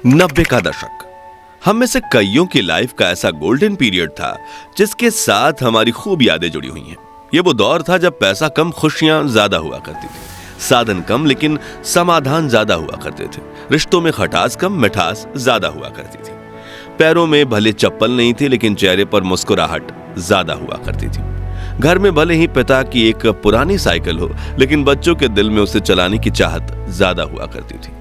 90 का दशक हम में से कईयों की लाइफ का ऐसा गोल्डन पीरियड था जिसके साथ हमारी खूब यादें जुड़ी हुई हैं। ये वो दौर था जब पैसा कम, खुशियां ज्यादा हुआ करती थी, साधन कम लेकिन समाधान ज्यादा हुआ करते थे, रिश्तों में खटास कम, मिठास ज्यादा हुआ करती थी, पैरों में भले चप्पल नहीं थी लेकिन चेहरे पर मुस्कुराहट ज्यादा हुआ करती थी, घर में भले ही पिता की एक पुरानी साइकिल हो लेकिन बच्चों के दिल में उसे चलाने की चाहत ज्यादा हुआ करती थी।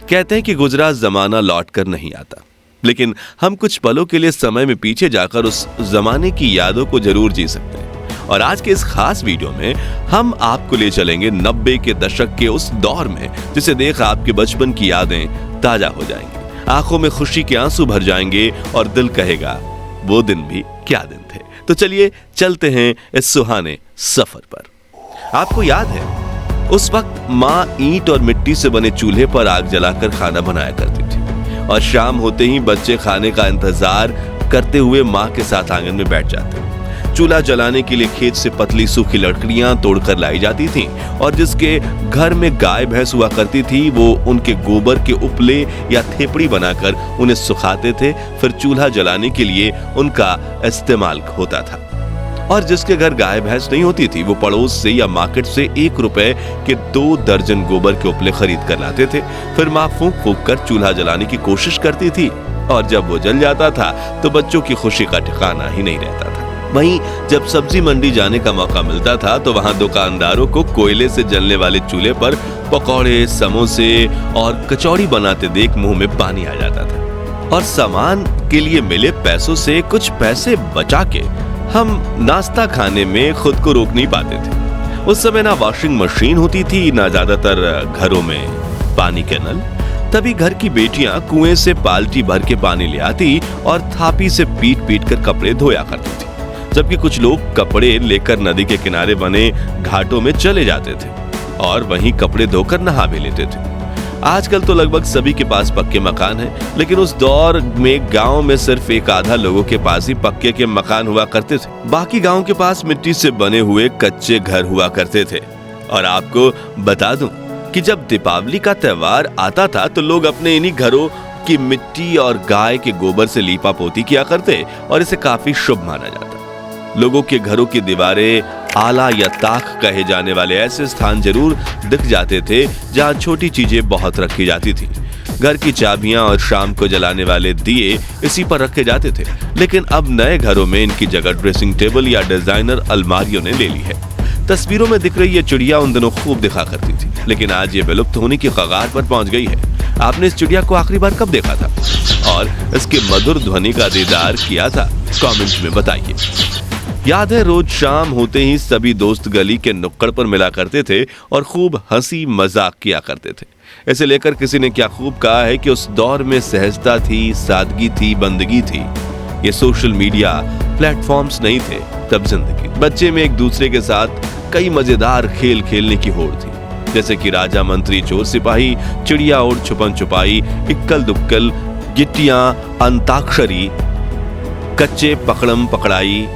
कहते हैं कि गुजरा जमाना लौट कर नहीं आता, लेकिन हम कुछ पलों के लिए समय में पीछे जाकर उस जमाने की यादों को जरूर जी सकते हैं। और आज के इस खास वीडियो में हम आपको ले चलेंगे 90 के दशक के उस दौर में जिसे देख आपके बचपन की यादें ताजा हो जाएंगी, आंखों में खुशी के आंसू भर जाएंगे और दिल कहेगा वो दिन भी क्या दिन थे। तो चलिए चलते हैं इस सुहाने सफर पर। आपको याद है उस वक्त माँ ईंट और मिट्टी से बने चूल्हे पर आग जलाकर खाना बनाया करती थी और शाम होते ही बच्चे खाने का इंतजार करते हुए माँ के साथ आंगन में बैठ जाते। चूल्हा जलाने के लिए खेत से पतली सूखी लकड़ियां तोड़कर लाई जाती थीं और जिसके घर में गाय भैंस हुआ करती थी वो उनके गोबर के उपले या थेपड़ी बनाकर उन्हें सुखाते थे, फिर चूल्हा जलाने के लिए उनका इस्तेमाल होता था। और जिसके घर गाय भैंस नहीं होती थी वो पड़ोस से या मार्केट से 1 रुपए के 2 दर्जन गोबर के उपले खरीद कर लाते थे, फिर माँ फूंक फूंक कर चूल्हा जलाने की कोशिश करती थी और जब वो जल जाता था तो बच्चों की खुशी का ठिकाना ही नहीं रहता था। वहीं जब सब्जी मंडी जाने का मौका मिलता था तो वहां दुकानदारों को कोयले से जलने वाले चूल्हे पर पकौड़े, समोसे और कचौड़ी बनाते देख मुंह में पानी आ जाता था। और सामान के लिए मिले पैसों से कुछ पैसे बचा के हम नाश्ता खाने में खुद को रोक नहीं पाते थे। उस समय ना वॉशिंग मशीन होती थी, ना ज्यादातर घरों में पानी के नल। तभी घर की बेटियां कुएं से बाल्टी भर के पानी ले आती और थापी से पीट पीट कर कपड़े धोया करती थी, जबकि कुछ लोग कपड़े लेकर नदी के किनारे बने घाटों में चले जाते थे और वहीं कपड़े धोकर नहा भी लेते थे। आजकल तो लगभग सभी के पास पक्के मकान हैं, लेकिन उस दौर में गांव में सिर्फ एक आधा लोगों के पास ही पक्के के मकान हुआ करते थे। बाकी गांव के पास मिट्टी से बने हुए कच्चे घर हुआ करते थे। और आपको बता दूं कि जब दीपावली का त्योहार आता था तो लोग अपने इन्हीं घरों की मिट्टी और गाय के गोबर से लीपा पोती किया करते और इसे काफी शुभ माना जाता। लोगों के घरों की दीवारें आला या ताक कहे जाने वाले ऐसे स्थान जरूर दिख जाते थे जहां छोटी चीजें बहुत रखी जाती थी। घर की चाबियां और शाम को जलाने वाले दिए इसी पर रखे जाते थे, लेकिन अब नए घरों में इनकी जगह ड्रेसिंग टेबल या डिजाइनर अलमारियों ने ले ली है। तस्वीरों में दिख रही ये चिड़िया उन दिनों खूब दिखा करती थी, लेकिन आज ये विलुप्त होने की कगार पर पहुंच गई है। आपने इस चिड़िया को आखिरी बार कब देखा था और इसके मधुर ध्वनि का दीदार किया था? कमेंट्स में बताइए। याद है रोज शाम होते ही सभी दोस्त गली के नुक्कड़ पर मिला करते थे और खूब हंसी मजाक किया करते थे। इसे लेकर किसी ने क्या खूब कहा है कि उस दौर में सहजता थी, सादगी थी, बंदगी थी। ये सोशल मीडिया प्लेटफॉर्म्स नहीं थे तब जिंदगी। बच्चे में एक दूसरे के साथ कई मजेदार खेल खेलने की होड़ थी, जैसे कि राजा मंत्री चोर सिपाही, चिड़िया और छुपन छुपाई, इक्कल दुक्कल, गिट्टियां, अंताक्षरी, कच्चे पकड़म पकड़ाई,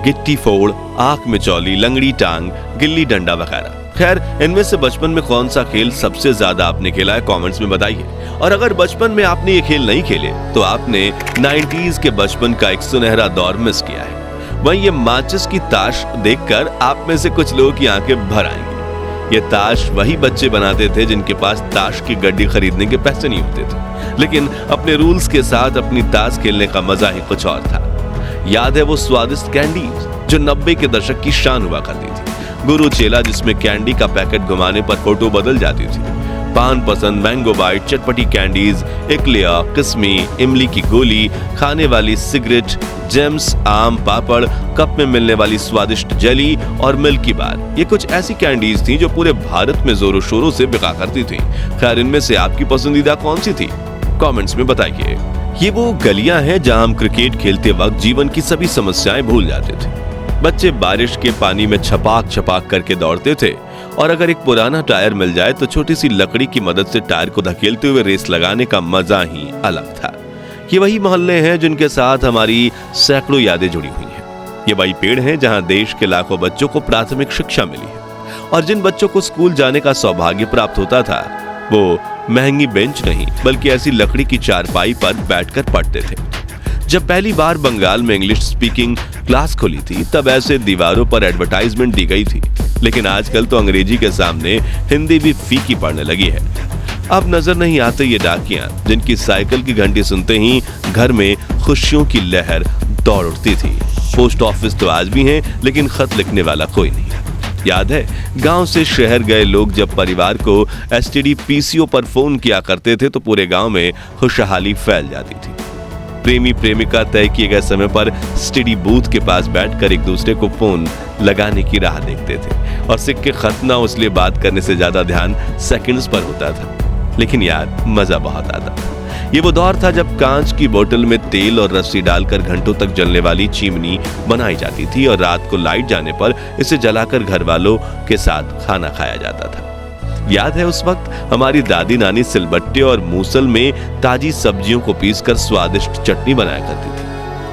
गिट्टी फोड़, आंख में चौली, लंगड़ी टांग, गिल्ली डंडा वगैरह। खैर, इनमें से बचपन में कौन सा खेल सबसे ज्यादा आपने खेला है? कमेंट्स में बताइए। और अगर बचपन में आपने ये खेल नहीं खेले तो आपने 90s के बचपन का एक सुनहरा दौर मिस किया है। वहीं ये माचिस की ताश देखकर आप में से कुछ लोगों की आंखें भर आएंगी। ये ताश वही बच्चे बनाते थे जिनके पास ताश की गड्डी खरीदने के पैसे नहीं होते थे, लेकिन अपने रूल्स के साथ अपनी ताश खेलने का मजा ही कुछ और था। याद है वो स्वादिष्ट कैंडी जो 90 के दशक की शान हुआ करती थी। गुरु चेला जिसमें कैंडी का पैकेट घुमाने पर फोटो बदल जाती थी। पान पसंद, मैंगो बाइट, चटपटी कैंडीज, इकलिया, किस्मी, इमली की गोली, खाने वाली सिगरेट, जेम्स, आम पापड़, कप में मिलने वाली स्वादिष्ट जेली और मिल्की बार। ये कुछ ऐसी कैंडीज थी जो पूरे भारत में जोरों शोरों से बिका करती थी। खैर, इनमें से आपकी पसंदीदा कौन सी थी? कमेंट्स में बताइए। ये वो गलियां हैं जहां हम क्रिकेट खेलते वक्त जीवन की सभी समस्याएं भूल जाते थे। बच्चे बारिश के पानी में छपाक छपाक करके दौड़ते थे और अगर एक पुराना टायर मिल जाए तो छोटी सी लकड़ी की मदद से टायर को धकेलते हुए रेस लगाने का मजा ही अलग था। ये वही मोहल्ले हैं जिनके साथ हमारी सैकड़ों यादें जुड़ी हुई हैं। ये वही पेड़ हैं जहां देश के लाखों बच्चों को प्राथमिक शिक्षा मिली है और जिन बच्चों को स्कूल जाने का सौभाग्य प्राप्त होता था वो महंगी बेंच नहीं बल्कि ऐसी लकड़ी की चारपाई पर बैठकर पढ़ते थे। जब पहली बार बंगाल में इंग्लिश स्पीकिंग क्लास खुली थी तब ऐसे दीवारों पर एडवर्टाइजमेंट दी गई थी, लेकिन आजकल तो अंग्रेजी के सामने हिंदी भी फीकी पड़ने लगी है। अब नजर नहीं आते ये डाकियां जिनकी साइकिल की घंटी सुनते ही घर में खुशियों की लहर दौड़ उठती थी। पोस्ट ऑफिस तो आज भी हैं, लेकिन खत लिखने वाला कोई नहीं। याद है गांव से शहर गए लोग जब परिवार को एसटीडी पीसीओ पर फोन किया करते थे तो पूरे गांव में खुशहाली फैल जाती थी। प्रेमी प्रेमिका तय किए गए समय पर एसटीडी बूथ के पास बैठकर एक दूसरे को फोन लगाने की राह देखते थे और सिक्के खत ना इसलिए बात करने से ज्यादा ध्यान सेकंड्स पर होता था। लेकिन यार मजा बहुत आता। ये वो दौर था जब कांच की बोतल में तेल और रस्सी डालकर घंटों तक जलने वाली चिमनी बनाई जाती थी और रात को लाइट जाने पर इसे जलाकर घर वालों के साथ खाना खाया जाता था। याद है उस वक्त हमारी दादी नानी सिलबट्टे और मूसल में ताजी सब्जियों को पीसकर स्वादिष्ट चटनी बनाया करती थी।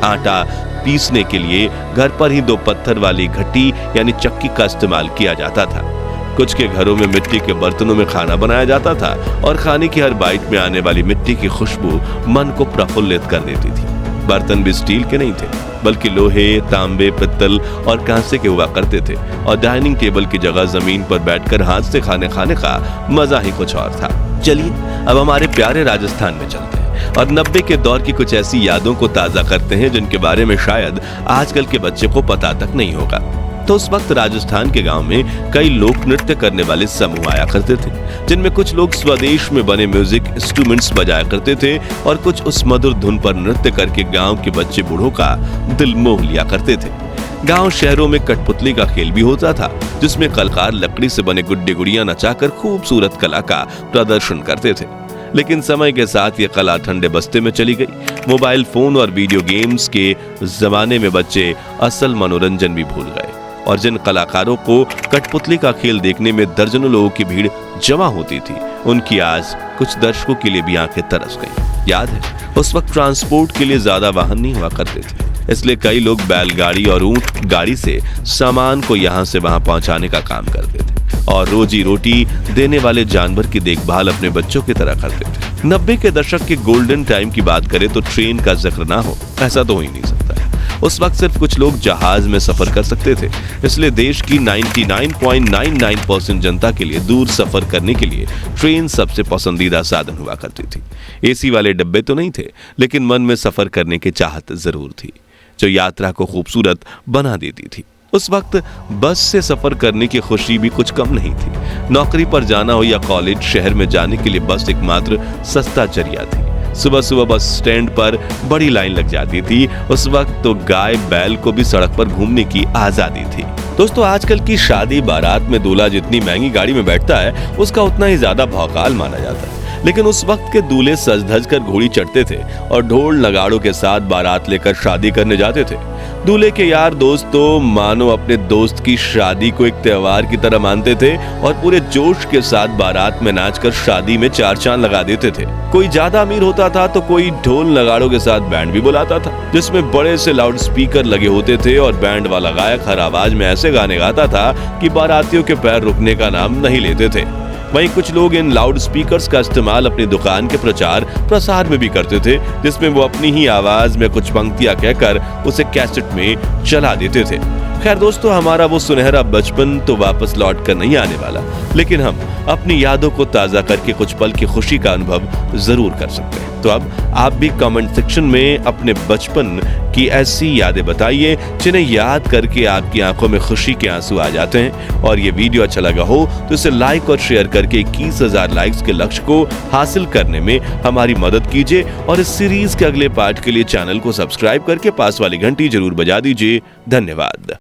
आटा पीसने के लिए घर पर ही 2 पत्थर वाली घट्टी यानी चक्की का इस्तेमाल किया जाता था। कुछ के घरों में मिट्टी के बर्तनों में खाना बनाया जाता था और खाने की हर बाइट में आने वाली मिट्टी की खुशबू मन को प्रफुल्लित कर देती थी। बर्तन भी स्टील के नहीं थे बल्कि लोहे, तांबे, पित्तल और कांसे के हुआ करते थे और डाइनिंग टेबल की जगह जमीन पर बैठकर हाथ से खाने का मजा ही कुछ और था। चलिए अब हमारे प्यारे राजस्थान में चलते हैं और 90 के दौर की कुछ ऐसी यादों को ताजा करते हैं जिनके बारे में शायद आजकल के बच्चे को पता तक नहीं होगा। तो उस वक्त राजस्थान के गांव में कई लोक नृत्य करने वाले समूह आया करते थे, जिनमें कुछ लोग स्वदेश में बने म्यूजिक इंस्ट्रूमेंट्स बजाया करते थे और कुछ उस मधुर धुन पर नृत्य करके गांव के बच्चे बूढ़ों का दिल मोह लिया करते थे। गांव शहरों में कठपुतली का खेल भी होता था, जिसमें कलाकार लकड़ी से बने गुड्डे गुड़ियां नचाकर खूबसूरत कला का प्रदर्शन करते थे। लेकिन समय के साथ ये कला ठंडे बस्ते में चली गई। मोबाइल फोन और वीडियो गेम्स के जमाने में बच्चे असल मनोरंजन भी भूल गए और जिन कलाकारों को कठपुतली का खेल देखने में दर्जनों लोगों की भीड़ जमा होती थी, उनकी आज कुछ दर्शकों के लिए भी आंखें तरस गईं। याद है उस वक्त ट्रांसपोर्ट के लिए ज्यादा वाहन नहीं हुआ करते थे, इसलिए कई लोग बैलगाड़ी और ऊंट गाड़ी से सामान को यहां से वहां पहुंचाने का काम करते थे और रोजी रोटी देने वाले जानवर की देखभाल अपने बच्चों की तरह करते थे। 90 के दशक के गोल्डन टाइम की बात करें तो ट्रेन का जिक्र ना हो ऐसा तो हो ही नहीं सकता। उस वक्त सिर्फ कुछ लोग जहाज में सफर कर सकते थे, इसलिए देश की 99.99% जनता के लिए दूर सफर करने के लिए ट्रेन सबसे पसंदीदा साधन हुआ करती थी। एसी वाले डब्बे तो नहीं थे, लेकिन मन में सफर करने की चाहत जरूर थी, जो यात्रा को खूबसूरत बना देती थी। उस वक्त बस से सफर करने की खुशी भी कुछ कम नहीं थी। नौकरी पर जाना हो या कॉलेज, शहर में जाने के लिए बस एकमात्र सस्ता जरिया थी। सुबह सुबह बस स्टैंड पर बड़ी लाइन लग जाती थी। उस वक्त तो गाय बैल को भी सड़क पर घूमने की आजादी थी। दोस्तों आजकल की शादी बारात में दूल्हा जितनी महंगी गाड़ी में बैठता है उसका उतना ही ज्यादा भौकाल माना जाता है, लेकिन उस वक्त के दूल्हे सज धज कर घोड़ी चढ़ते थे और ढोल नगाड़ों के साथ बारात लेकर शादी करने जाते थे। दूल्हे के यार दोस्त तो मानो अपने दोस्त की शादी को एक त्योहार की तरह मानते थे और पूरे जोश के साथ बारात में नाचकर शादी में 4 चांद लगा देते थे। कोई ज्यादा अमीर होता था तो कोई ढोल नगाड़ों के साथ बैंड भी बुलाता था, जिसमें बड़े से लाउड स्पीकर लगे होते थे और बैंड वाला गायक हर आवाज में ऐसे गाने गाता था कि बारातियों के पैर रुकने का नाम नहीं लेते थे। वहीं कुछ लोग इन लाउड स्पीकर्स का इस्तेमाल अपनी दुकान के प्रचार प्रसार में भी करते थे, जिसमें वो अपनी ही आवाज में कुछ पंक्तियां कहकर उसे कैसेट में चला देते थे। खैर दोस्तों, हमारा वो सुनहरा बचपन तो वापस लौट कर नहीं आने वाला, लेकिन हम अपनी यादों को ताजा करके कुछ पल की खुशी का अनुभव जरूर कर सकते हैं। तो अब आप भी कमेंट सेक्शन में अपने बचपन की ऐसी यादें बताइए जिन्हें याद करके आपकी आंखों में खुशी के आंसू आ जाते हैं। और ये वीडियो अच्छा लगा हो तो इसे लाइक और शेयर करके 21,000 लाइक्स के लक्ष्य को हासिल करने में हमारी मदद कीजिए और इस सीरीज के अगले पार्ट के लिए चैनल को सब्सक्राइब करके पास वाली घंटी जरूर बजा दीजिए। धन्यवाद।